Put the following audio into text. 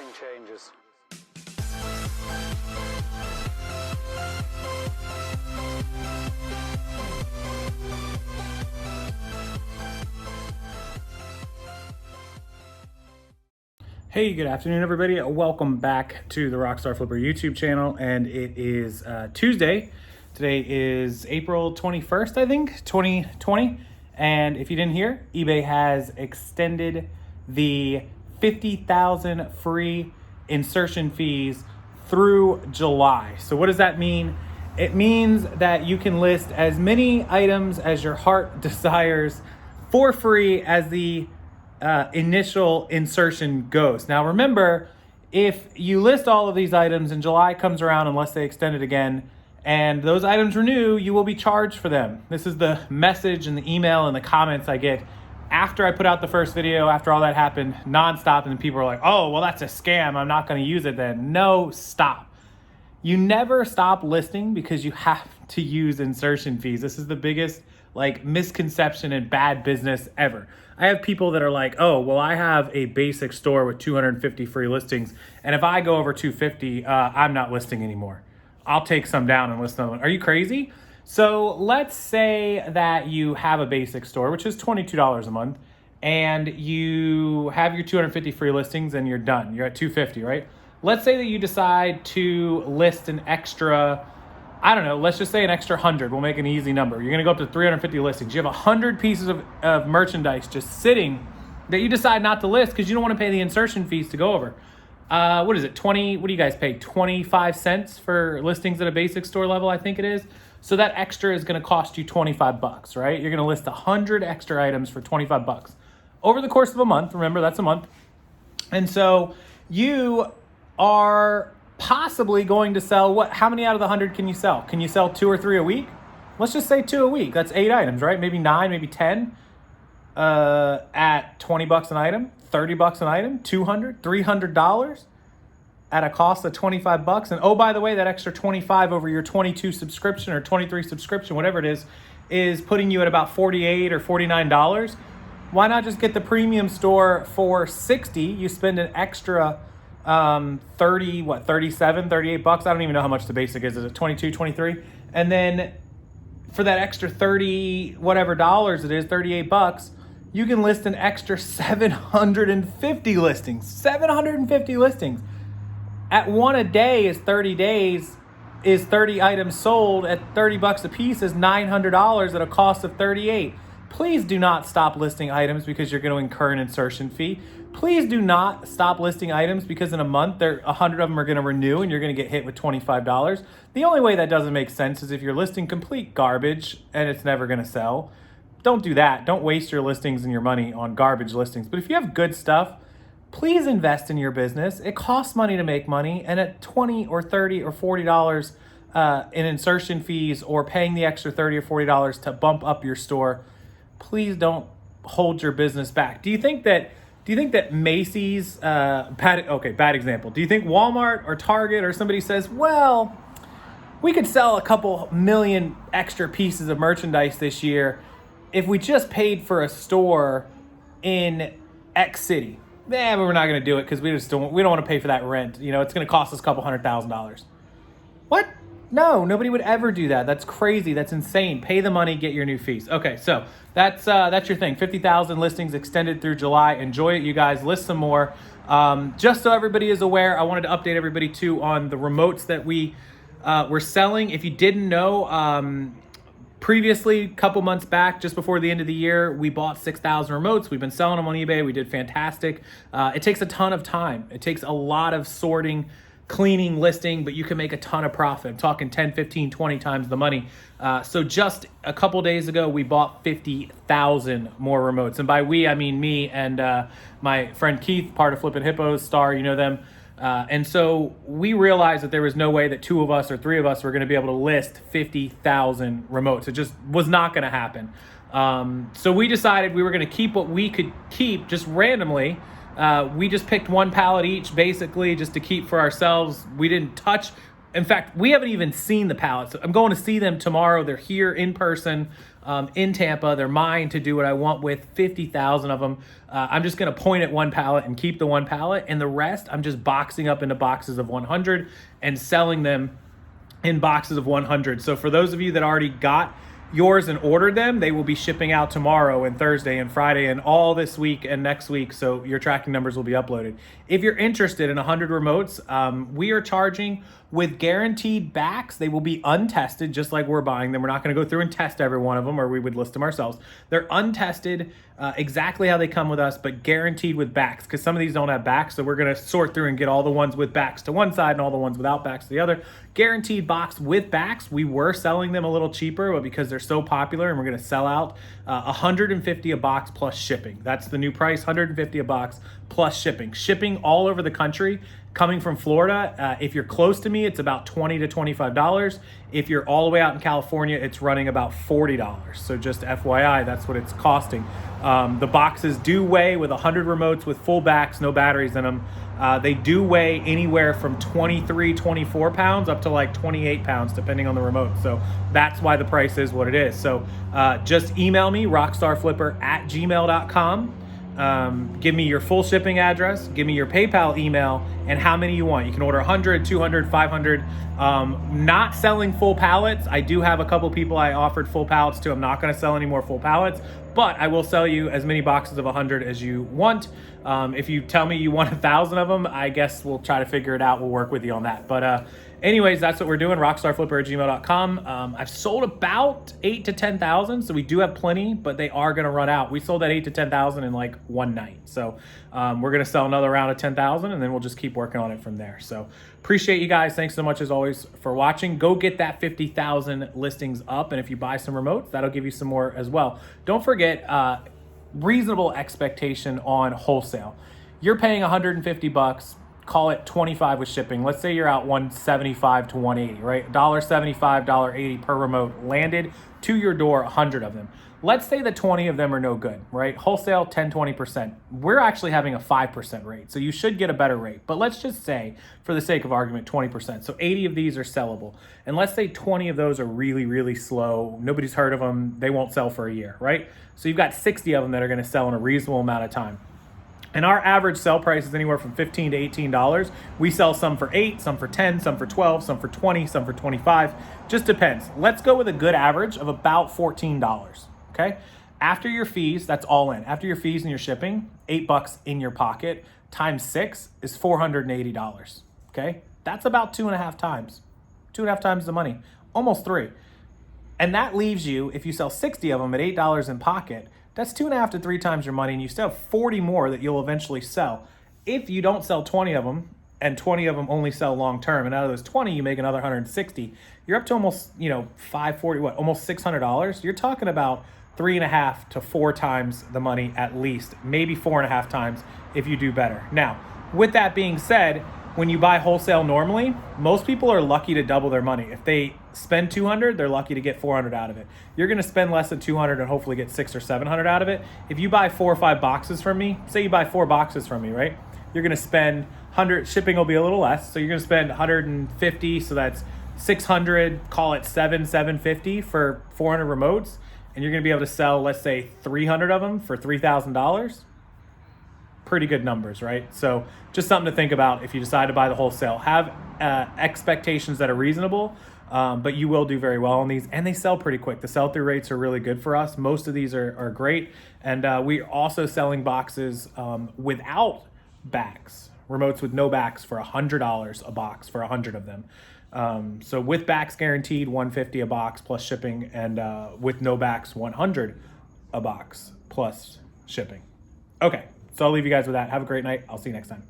nothing changes. Hey, good afternoon, everybody. Welcome back to the Rockstarflipper YouTube channel, and it is Tuesday. Today is April 21st, I think, 2020. And if you didn't hear, eBay has extended the 50,000 free insertion fees through July. So what does that mean? It means that you can list as many items as your heart desires for free as the initial insertion goes. Now remember, if you list all of these items and July comes around, unless they extend it again, and those items renew, you will be charged for them. This is the message and the email and the comments I get after I put out the first video, after all that happened, nonstop, and people are like, oh, well, that's a scam, I'm not gonna use it then. No, stop. You never stop listing because you have to use insertion fees. This is the biggest misconception and bad business ever. I have people that are like, oh, well, I have a basic store with 250 free listings, and if I go over 250, I'm not listing anymore. I'll take some down and list them. Are you crazy? So let's say that you have a basic store, which is $22 a month, and you have your 250 free listings and you're done. You're at 250, right? Let's say that you decide to list an extra, I don't know, let's just say an extra 100. We'll make an easy number. You're gonna go up to 350 listings. You have 100 pieces of merchandise just sitting that you decide not to list because you don't wanna pay the insertion fees to go over. What is it, what do you guys pay? 25 cents for listings at a basic store level, I think it is. So that extra is gonna cost you 25 bucks, right? You're gonna list 100 extra items for 25 bucks. Over the course of a month, remember that's a month. And so you are possibly going to sell, how many out of the 100 can you sell? Can you sell 2 or 3 a week? Let's just say 2 a week. That's 8 items, right? Maybe 9, maybe 10 at 20 bucks an item, 30 bucks an item, $200, $300 at a cost of 25 bucks. And oh, by the way, that extra 25 over your 22 subscription or 23 subscription, whatever it is putting you at about $48 or $49. Why not just get the premium store for 60? You spend an extra 37, 38 bucks. I don't even know how much the basic is. Is it 22, 23? And then for that extra 30, whatever dollars it is, 38 bucks, you can list an extra 750 listings. 750 listings. At one a day is 30 days, is 30 items sold at 30 bucks a piece is $900 at a cost of 38. Please do not stop listing items because you're going to incur an insertion fee. Please do not stop listing items because in a month, 100 of them are going to renew and you're going to get hit with $25. The only way that doesn't make sense is if you're listing complete garbage and it's never going to sell. Don't do that. Don't waste your listings and your money on garbage listings. But if you have good stuff, please invest in your business. It costs money to make money, and at $20 or $30 or $40 in insertion fees or paying the extra $30 or $40 to bump up your store, please don't hold your business back. Do you think that Macy's, bad example. Do you think Walmart or Target or somebody says, well, we could sell a couple million extra pieces of merchandise this year if we just paid for a store in X city? But we're not going to do it because we don't want to pay for that rent. You know, it's going to cost us a couple $100,000. What? No, nobody would ever do that. That's crazy. That's insane. Pay the money, get your new fees. Okay, so that's your thing. 50,000 listings extended through July. Enjoy it, you guys. List some more. Just so everybody is aware, I wanted to update everybody too on the remotes that we were selling. If you didn't know, previously, a couple months back, just before the end of the year, we bought 6,000 remotes. We've been selling them on eBay. We did fantastic. It takes a ton of time. It takes a lot of sorting, cleaning, listing, but you can make a ton of profit. I'm talking 10, 15, 20 times the money. So just a couple days ago, we bought 50,000 more remotes. And by we, I mean me and my friend Keith, part of Flippin' Hippos, Star, you know them. And so we realized that there was no way that 2 of us or 3 of us were going to be able to list 50,000 remotes. It just was not going to happen. So we decided we were going to keep what we could keep just randomly. We just picked 1 pallet each, basically, just to keep for ourselves. We didn't touch In fact, we haven't even seen the pallets. I'm going to see them tomorrow. They're here in person in Tampa. They're mine to do what I want with, 50,000 of them. I'm just going to point at one pallet and keep the one pallet, and the rest I'm just boxing up into boxes of 100 and selling them in boxes of 100. So for those of you that already got yours and ordered them, they will be shipping out tomorrow and Thursday and Friday and all this week and next week. So your tracking numbers will be uploaded. If you're interested in 100 remotes, we are charging with guaranteed backs. They will be untested, just like we're buying them. We're not going to go through and test every one of them, or we would list them ourselves. They're untested, exactly how they come with us, but guaranteed with backs, because some of these don't have backs. So we're going to sort through and get all the ones with backs to one side and all the ones without backs to the other. Guaranteed box with backs. We were selling them a little cheaper, but because they're so popular and we're going to sell out, 150 a box plus shipping. That's the new price, 150 a box plus shipping. Shipping all over the country. Coming from Florida, if you're close to me, it's about $20 to $25. If you're all the way out in California, it's running about $40. So just FYI, that's what it's costing. The boxes do weigh, with 100 remotes with full backs, no batteries in them. They do weigh anywhere from 23, 24 pounds up to like 28 pounds, depending on the remote. So that's why the price is what it is. So just email me, rockstarflipper@gmail.com. Give me your full shipping address, give me your PayPal email, and how many you want. You can order 100, 200, 500. Not selling full pallets. I do have a couple people I offered full pallets to. I'm not going to sell any more full pallets, but I will sell you as many boxes of 100 as you want. If you tell me you want 1,000 of them, I guess we'll try to figure it out. We'll work with you on that. But anyways, that's what we're doing, rockstarflipper@gmail.com. I've sold about 8 to 10,000, so we do have plenty, but they are going to run out. We sold that 8 to 10,000 in like one night. So we're going to sell another round of 10,000, and then we'll just keep working on it from there. So appreciate you guys. Thanks so much, as always, for watching. Go get that 50,000 listings up, and if you buy some remotes, that'll give you some more as well. Don't forget, reasonable expectation on wholesale. You're paying 150 bucks. Call it 25 with shipping. Let's say you're out 175 to 180, right? $1.75, $1.80 per remote landed to your door, 100 of them. Let's say that 20 of them are no good, right? Wholesale, 10, 20%. We're actually having a 5% rate, so you should get a better rate. But let's just say, for the sake of argument, 20%. So 80 of these are sellable. And let's say 20 of those are really, really slow. Nobody's heard of them. They won't sell for a year, right? So you've got 60 of them that are going to sell in a reasonable amount of time. And our average sell price is anywhere from $15 to $18. We sell some for 8, some for 10, some for 12, some for 20, some for 25. Just depends. Let's go with a good average of about $14. Okay. After your fees, that's all in. After your fees and your shipping, $8 in your pocket times 6 is $480. Okay. That's about 2.5 times. 2.5 times the money, almost 3. And that leaves you, if you sell 60 of them at $8 in pocket, that's 2.5 to 3 times your money, and you still have 40 more that you'll eventually sell. If you don't sell 20 of them, and 20 of them only sell long term, and out of those 20 you make another 160, you're up to almost, almost $600. You're talking about 3.5 to 4 times the money at least, maybe 4.5 times if you do better. Now, with that being said, when you buy wholesale normally, most people are lucky to double their money. If they spend 200, they're lucky to get 400 out of it. You're going to spend less than 200 and hopefully get 600 or 700 out of it. If you buy 4 or 5 boxes from me, say you buy 4 boxes from me, right? You're going to spend 100, shipping will be a little less. So you're going to spend 150. So that's 600, call it 750 for 400 remotes. And you're going to be able to sell, let's say 300 of them for $3,000. Pretty good numbers, right? So just something to think about if you decide to buy the wholesale. Have expectations that are reasonable, but you will do very well on these, and they sell pretty quick. The sell-through rates are really good for us. Most of these are great, and we're also selling boxes without backs, remotes with no backs for $100 a box for 100 of them. So with backs guaranteed, $150 a box plus shipping, and with no backs, $100 a box plus shipping. Okay. So I'll leave you guys with that. Have a great night. I'll see you next time.